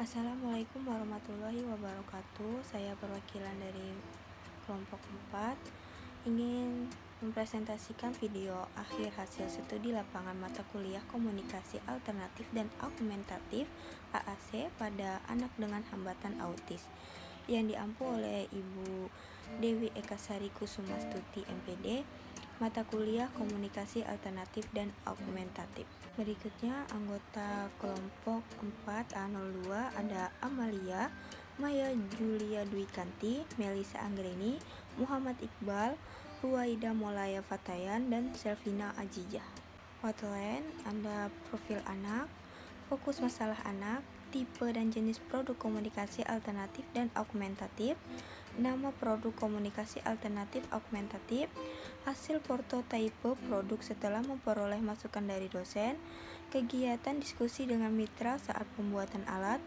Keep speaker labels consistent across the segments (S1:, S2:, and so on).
S1: Assalamualaikum warahmatullahi wabarakatuh. Saya perwakilan dari kelompok 4 ingin mempresentasikan video akhir hasil studi lapangan mata kuliah Komunikasi Alternatif dan Augmentatif (AAC) pada anak dengan hambatan autis yang diampu oleh Ibu Dewi Ekasari Kusumastuti MPD, mata kuliah Komunikasi Alternatif dan Augmentatif. Berikutnya anggota kelompok 4A02 ada Amalia, Maya Julia Dwikanti, Melisa Anggreni, Muhammad Iqbal, Ruwaida Molaya Fatayan, dan Selvina Ajijah. Outline ada profil anak, fokus masalah anak, tipe dan jenis produk komunikasi alternatif dan augmentatif, nama produk komunikasi alternatif augmentatif, hasil prototipe produk setelah memperoleh masukan dari dosen, kegiatan diskusi dengan mitra saat pembuatan alat,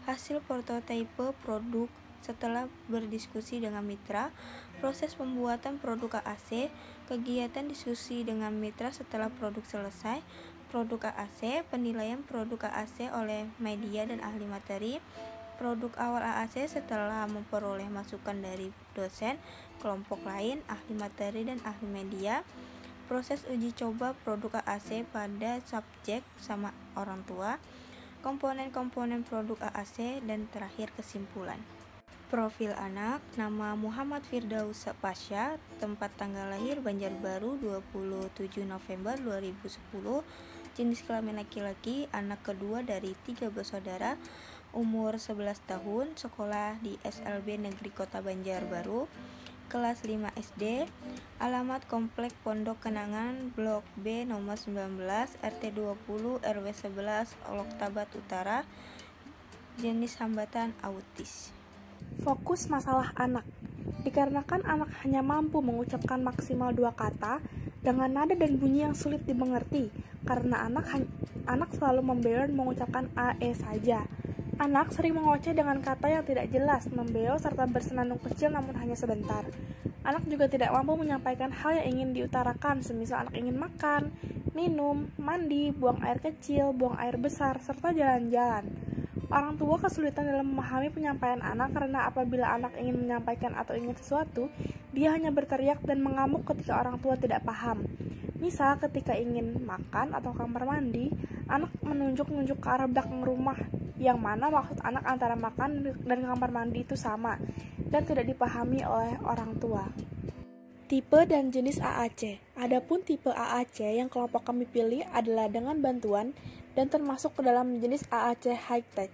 S1: hasil prototipe produk setelah berdiskusi dengan mitra, proses pembuatan produk AAC, kegiatan diskusi dengan mitra setelah produk selesai, produk AAC, penilaian produk AAC oleh media dan ahli materi, produk awal AAC setelah memperoleh masukan dari dosen, kelompok lain, ahli materi, dan ahli media, proses uji coba produk AAC pada subjek sama orang tua, komponen-komponen produk AAC, dan terakhir kesimpulan. Profil anak, nama Muhammad Firdaus Pasha, tempat tanggal lahir Banjarbaru 27 November 2010, jenis kelamin laki-laki, anak kedua dari 3 bersaudara, umur 11 tahun, sekolah di SLB Negeri Kota Banjarbaru, kelas 5 SD, alamat Komplek Pondok Kenangan, Blok B nomor 19, RT 20, RW 11, Loktabat Utara, jenis hambatan autis.
S2: Fokus masalah anak. Dikarenakan anak hanya mampu mengucapkan maksimal 2 kata dengan nada dan bunyi yang sulit dimengerti, karena anak selalu membeo dan mengucapkan AE saja. Anak sering mengoceh dengan kata yang tidak jelas, membeo serta bersenandung kecil namun hanya sebentar. Anak juga tidak mampu menyampaikan hal yang ingin diutarakan, semisal anak ingin makan, minum, mandi, buang air kecil, buang air besar, serta jalan-jalan. Orang tua kesulitan dalam memahami penyampaian anak karena apabila anak ingin menyampaikan atau ingin sesuatu, dia hanya berteriak dan mengamuk ketika orang tua tidak paham. Misal ketika ingin makan atau kamar mandi, anak menunjuk-nunjuk ke arah belakang rumah, yang mana maksud anak antara makan dan kamar mandi itu sama, dan tidak dipahami oleh orang tua. Tipe dan jenis AAC. Adapun tipe AAC yang kelompok kami pilih adalah dengan bantuan dan termasuk ke dalam jenis AAC High Tech.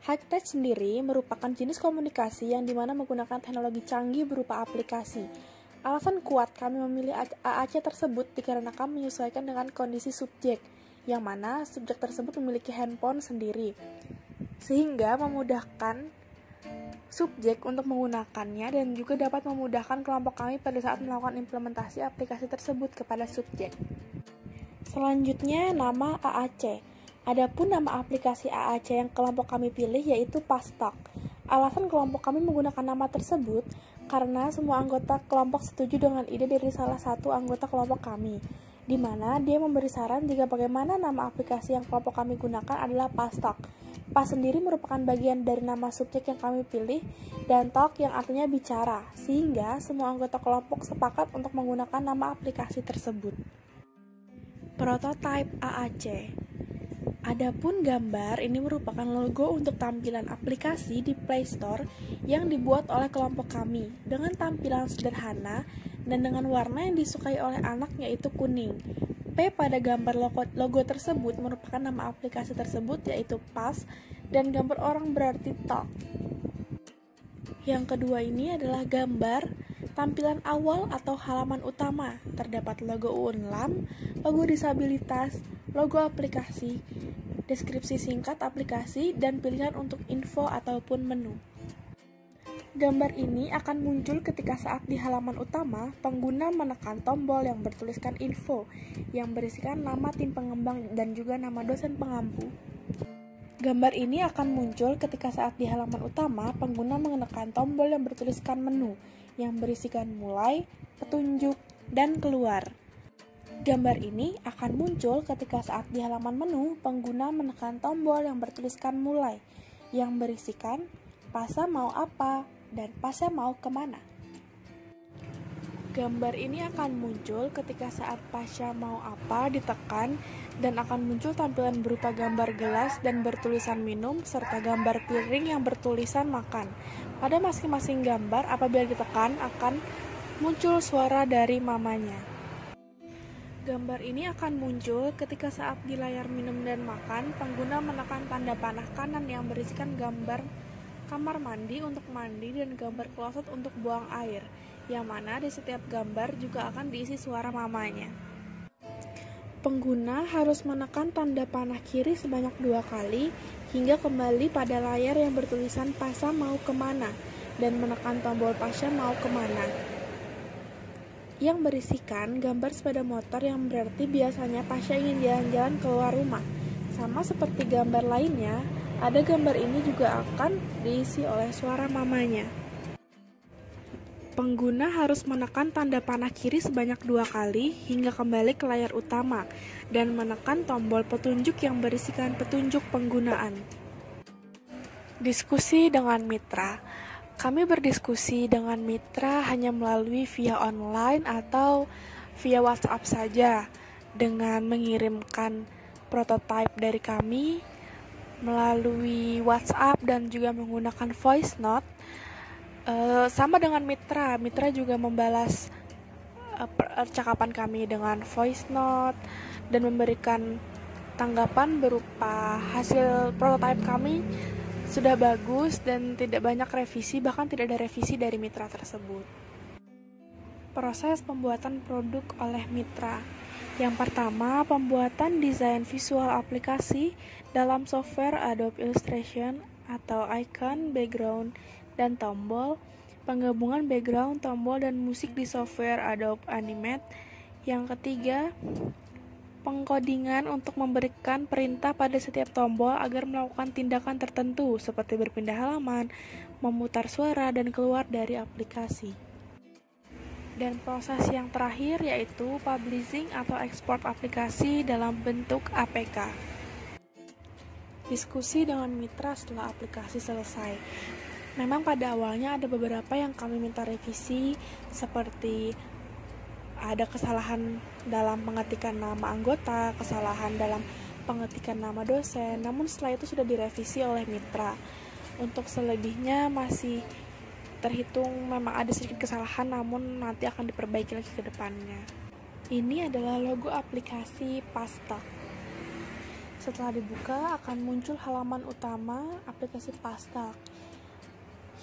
S2: High Tech sendiri merupakan jenis komunikasi yang dimana menggunakan teknologi canggih berupa aplikasi. Alasan kuat kami memilih AAC tersebut dikarenakan menyesuaikan dengan kondisi subjek, yang mana subjek tersebut memiliki handphone sendiri, sehingga memudahkan subjek untuk menggunakannya dan juga dapat memudahkan kelompok kami pada saat melakukan implementasi aplikasi tersebut kepada subjek. Selanjutnya, nama AAC. Adapun nama aplikasi AAC yang kelompok kami pilih yaitu Pastalk. Alasan kelompok kami menggunakan nama tersebut karena semua anggota kelompok setuju dengan ide dari salah satu anggota kelompok kami, di mana dia memberi saran jika bagaimana nama aplikasi yang kelompok kami gunakan adalah Pastalk. Pas sendiri merupakan bagian dari nama subjek yang kami pilih, dan talk yang artinya bicara, sehingga semua anggota kelompok sepakat untuk menggunakan nama aplikasi tersebut. Prototype AAC. Adapun gambar ini merupakan logo untuk tampilan aplikasi di Play Store yang dibuat oleh kelompok kami dengan tampilan sederhana dan dengan warna yang disukai oleh anak yaitu kuning. P pada gambar logo tersebut merupakan nama aplikasi tersebut yaitu PAS, dan gambar orang berarti talk. Yang kedua ini adalah gambar tampilan awal atau halaman utama. Terdapat logo Unlam, logo disabilitas, logo aplikasi, deskripsi singkat aplikasi, dan pilihan untuk info ataupun menu. Gambar ini akan muncul ketika saat di halaman utama, pengguna menekan tombol yang bertuliskan info, yang berisikan nama tim pengembang dan juga nama dosen pengampu. Gambar ini akan muncul ketika saat di halaman utama, pengguna menekan tombol yang bertuliskan menu, yang berisikan mulai, petunjuk, dan keluar. Gambar ini akan muncul ketika saat di halaman menu, pengguna menekan tombol yang bertuliskan mulai, yang berisikan Pasha mau apa dan Pasha mau kemana. Gambar ini akan muncul ketika saat Pasha mau apa ditekan dan akan muncul tampilan berupa gambar gelas dan bertulisan minum serta gambar piring yang bertulisan makan. Pada masing-masing gambar apabila ditekan akan muncul suara dari mamanya. Gambar ini akan muncul ketika saat di layar minum dan makan, pengguna menekan tanda panah kanan yang berisikan gambar kamar mandi untuk mandi dan gambar kloset untuk buang air, yang mana di setiap gambar juga akan diisi suara mamanya. Pengguna harus menekan tanda panah kiri sebanyak 2 kali hingga kembali pada layar yang bertulisan Pasha mau kemana dan menekan tombol Pasha mau kemana yang berisikan gambar sepeda motor, yang berarti biasanya Pasha ingin jalan-jalan keluar rumah. Sama seperti gambar lainnya, ada gambar ini juga akan diisi oleh suara mamanya. Pengguna harus menekan tanda panah kiri sebanyak 2 kali hingga kembali ke layar utama dan menekan tombol petunjuk yang berisikan petunjuk penggunaan. Diskusi dengan mitra. Kami berdiskusi dengan mitra hanya melalui via online atau via WhatsApp saja, dengan mengirimkan prototipe dari kami melalui WhatsApp dan juga menggunakan voice note. Sama dengan mitra juga membalas percakapan kami dengan voice note dan memberikan tanggapan berupa hasil prototipe kami sudah bagus dan tidak banyak revisi, bahkan tidak ada revisi dari mitra tersebut. Proses pembuatan produk oleh mitra. Yang pertama, pembuatan desain visual aplikasi dalam software Adobe Illustration atau icon, background, dan tombol, penggabungan background, tombol, dan musik di software Adobe Animate. Yang ketiga, pengkodingan untuk memberikan perintah pada setiap tombol agar melakukan tindakan tertentu seperti berpindah halaman, memutar suara, dan keluar dari aplikasi. Dan proses yang terakhir yaitu publishing atau ekspor aplikasi dalam bentuk APK. Diskusi dengan mitra setelah aplikasi selesai. Memang pada awalnya ada beberapa yang kami minta revisi, seperti ada kesalahan dalam pengetikan nama anggota, kesalahan dalam pengetikan nama dosen, namun setelah itu sudah direvisi oleh mitra. Untuk selebihnya masih terhitung memang ada sedikit kesalahan, namun nanti akan diperbaiki lagi ke depannya. Ini adalah logo aplikasi Pastalk. Setelah dibuka akan muncul halaman utama aplikasi Pastalk.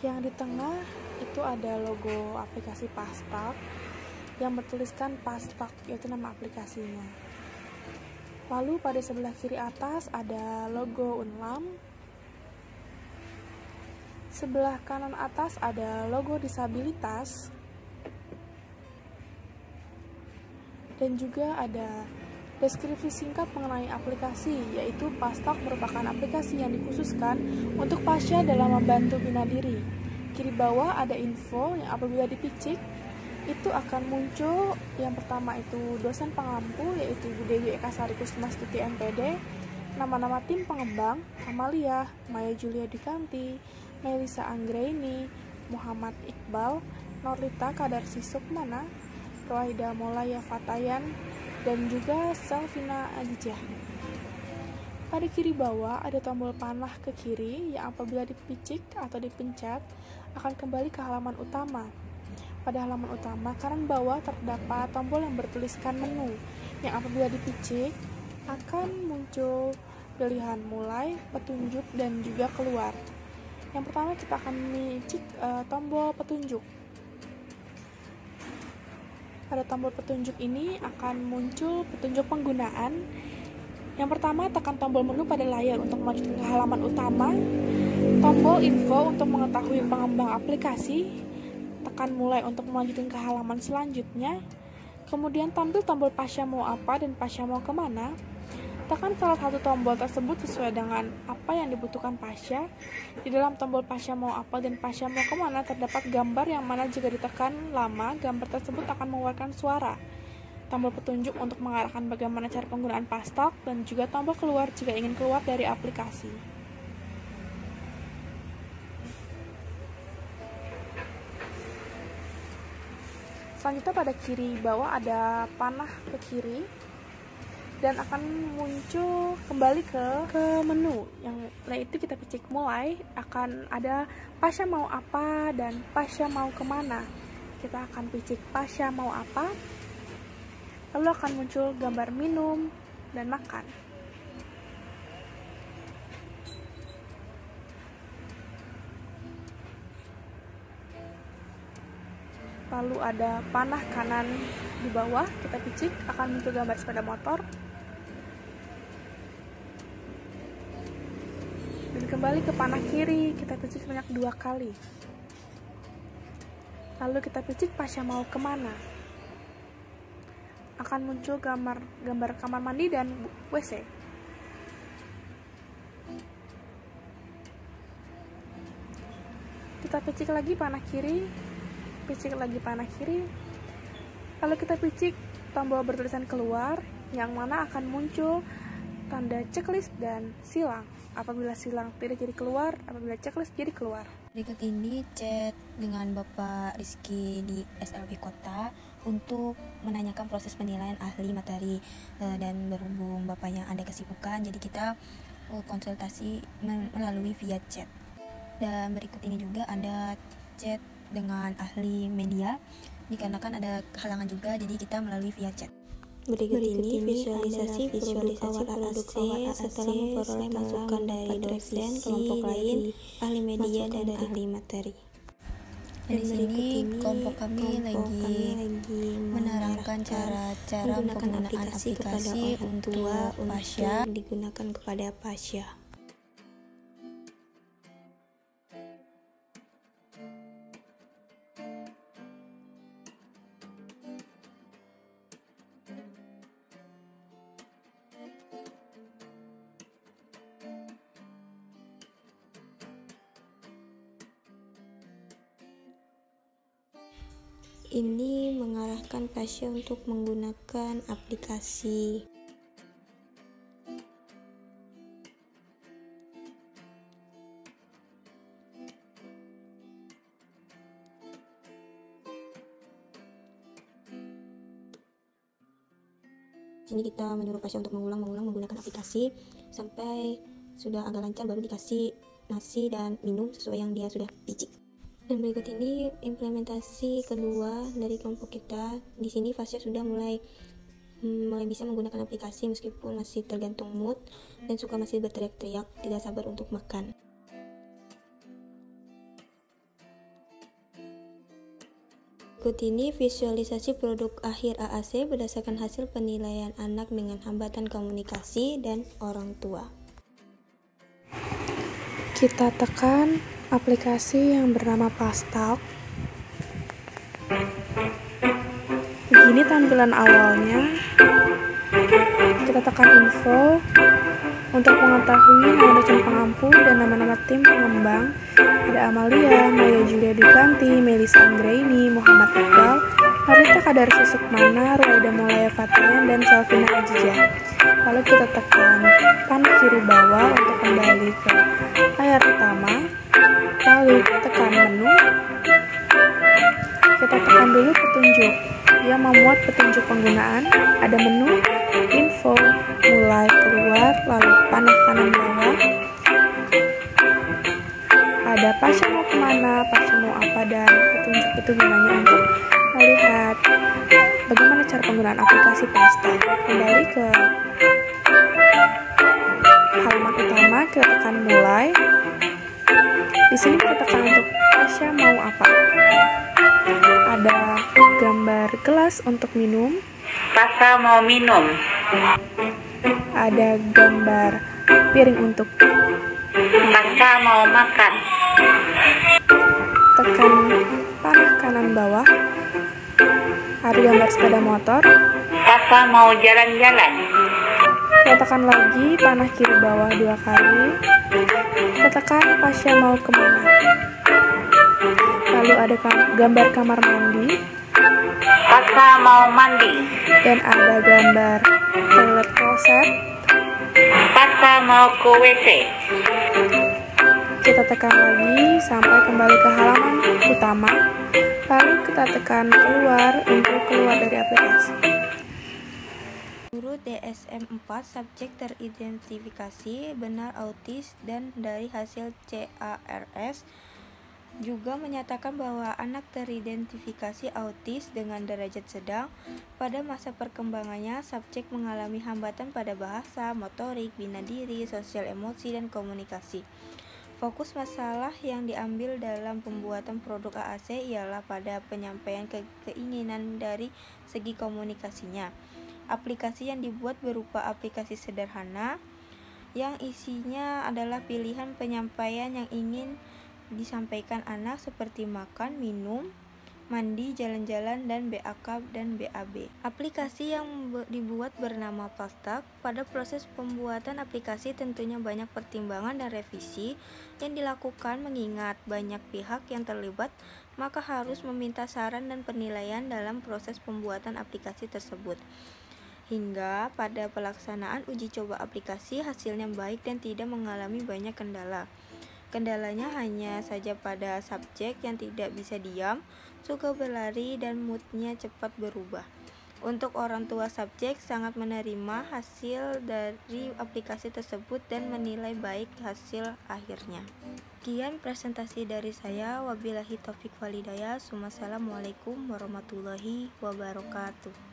S2: Yang di tengah itu ada logo aplikasi Pastalk yang bertuliskan Pastalk, yaitu nama aplikasinya. Lalu pada sebelah kiri atas ada logo Unlam. Sebelah kanan atas ada logo disabilitas. Dan juga ada deskripsi singkat mengenai aplikasi, yaitu Pastalk merupakan aplikasi yang dikhususkan untuk Pasha dalam membantu bina diri. Kiri bawah ada info yang apabila dipicik itu akan muncul. Yang pertama itu dosen pengampu, yaitu Bu Dewi Eka Sari Kusmastuti MPD, nama-nama tim pengembang, Amalia, Maya Julia Dikanti, Melisa Anggraini, Muhammad Iqbal, Norlita Kadarsi Sukmana, Roaida Molaya Fatayan, dan juga Selvina Adijah. Pada kiri bawah ada tombol panah ke kiri yang apabila dipicik atau dipencet akan kembali ke halaman utama. Pada halaman utama, kanan bawah terdapat tombol yang bertuliskan menu, yang apabila dipicik akan muncul pilihan mulai, petunjuk, dan juga keluar. Yang pertama kita akan mengicik tombol petunjuk. Pada tombol petunjuk ini akan muncul petunjuk penggunaan. Yang pertama, tekan tombol menu pada layar untuk melanjutkan ke halaman utama, tombol info untuk mengetahui pengembang aplikasi, tekan mulai untuk melanjutkan ke halaman selanjutnya, kemudian tampil tombol Pasha mau apa dan Pasha mau kemana. Tekan salah satu tombol tersebut sesuai dengan apa yang dibutuhkan Pasha. Di dalam tombol Pasha mau apa dan Pasha mau kemana terdapat gambar yang mana jika ditekan lama, gambar tersebut akan mengeluarkan suara. Tombol petunjuk untuk mengarahkan bagaimana cara penggunaan Pastalk, dan juga tombol keluar jika ingin keluar dari aplikasi. Selanjutnya pada kiri bawah ada panah ke kiri dan akan muncul kembali ke menu. Yang setelah itu kita picik mulai, akan ada Pasha mau apa dan Pasha mau kemana. Kita akan picik Pasha mau apa, lalu akan muncul gambar minum dan makan. Lalu ada panah kanan di bawah, kita picik, akan muncul gambar sepeda motor. Dan kembali ke panah kiri, kita picik sebanyak 2 kali. Lalu kita picik Pasha mau kemana. Akan muncul gambar kamar mandi dan WC. Kita picik lagi panah kiri, picik lagi panah kiri, lalu kita picik tombol bertulisan keluar, yang mana akan muncul tanda checklist dan silang. Apabila silang tidak jadi keluar, apabila checklist jadi keluar.
S1: Berikut ini chat dengan Bapak Rizky di SLB Kota untuk menanyakan proses penilaian ahli materi, dan berhubung Bapaknya ada kesibukan, jadi kita konsultasi melalui via chat. Dan berikut ini juga ada chat dengan ahli media, dikarenakan ada halangan juga, jadi kita melalui via chat. Berikut ini visualisasi produk awal AC setelah memperoleh masukan dari dosen, kelompok lain, ahli media, dan ahli materi. Di sini kelompok kami lagi menerangkan cara penggunaan aplikasi untuk Pasha digunakan kepada Pasha. Ini mengarahkan Pasha untuk menggunakan aplikasi. Sini kita menyuruh Pasha untuk mengulang menggunakan aplikasi sampai sudah agak lancar, baru dikasih nasi dan minum sesuai yang dia sudah picik. Dan berikut ini implementasi kedua dari kelompok kita. Di sini Pasha sudah mulai bisa menggunakan aplikasi meskipun masih tergantung mood dan suka masih berteriak-teriak, tidak sabar untuk makan. Berikut ini visualisasi produk akhir AAC berdasarkan hasil penilaian anak dengan hambatan komunikasi dan orang tua.
S2: Kita tekan aplikasi yang bernama Pastalk. Begini tampilan awalnya. Kita tekan info untuk mengetahui nama dosen pengampu dan nama-nama tim pengembang. Ada Amalia, Maya Julia Dukanti, Melisa Anggraini, Muhammad Iqbal, Marita Kadarsi Sukmana, Ruwaida Mulaya Fatian, dan Selvina Ajijah. Lalu kita tekan panah kiri bawah untuk kembali ke layar utama. Lalu tekan menu. Kita tekan dulu petunjuk. Dia memuat petunjuk penggunaan. Ada menu, info, mulai, keluar, lalu panah kanan bawah. Ada Pasha mau kemana, Pasha mau apa, dan petunjuk itu gunanya untuk melihat bagaimana cara penggunaan aplikasi Pastalk. Kembali ke halaman utama, kita tekan mulai. Di sini kita tekan untuk Pasha mau apa. Ada gambar gelas untuk minum.
S3: Pasha mau minum.
S2: Ada gambar piring untuk
S3: Pasha mau makan.
S2: Tekan panah kanan bawah. Ada gambar sepeda motor.
S3: Pasha mau jalan-jalan.
S2: Kita tekan lagi panah kiri bawah 2 kali. Kita tekan Pasha mau kemana. Lalu ada gambar kamar mandi.
S3: Pasha mau mandi.
S2: Dan ada gambar toilet kloset.
S3: Pasha mau ke WC.
S2: Kita tekan lagi sampai kembali ke halaman utama, lalu kita tekan keluar untuk keluar dari aplikasi.
S1: Guru DSM 4 subjek teridentifikasi benar autis, dan dari hasil CARS juga menyatakan bahwa anak teridentifikasi autis dengan derajat sedang. Pada masa perkembangannya, subjek mengalami hambatan pada bahasa, motorik, bina diri, sosial emosi, dan komunikasi. Fokus masalah yang diambil dalam pembuatan produk AAC ialah pada penyampaian keinginan dari segi komunikasinya. Aplikasi yang dibuat berupa aplikasi sederhana yang isinya adalah pilihan penyampaian yang ingin disampaikan anak seperti makan, minum, mandi, jalan-jalan, dan BAK dan BAB. Aplikasi yang dibuat bernama Pastak. Pada proses pembuatan aplikasi tentunya banyak pertimbangan dan revisi yang dilakukan mengingat banyak pihak yang terlibat, maka harus meminta saran dan penilaian dalam proses pembuatan aplikasi tersebut. Hingga pada pelaksanaan uji coba aplikasi hasilnya baik dan tidak mengalami banyak kendala. Kendalanya hanya saja pada subjek yang tidak bisa diam, suka berlari, dan moodnya cepat berubah. Untuk orang tua subjek sangat menerima hasil dari aplikasi tersebut dan menilai baik hasil akhirnya. Sekian presentasi dari saya. Wabillahi taufik walhidayah. Wassalamualaikum warahmatullahi wabarakatuh.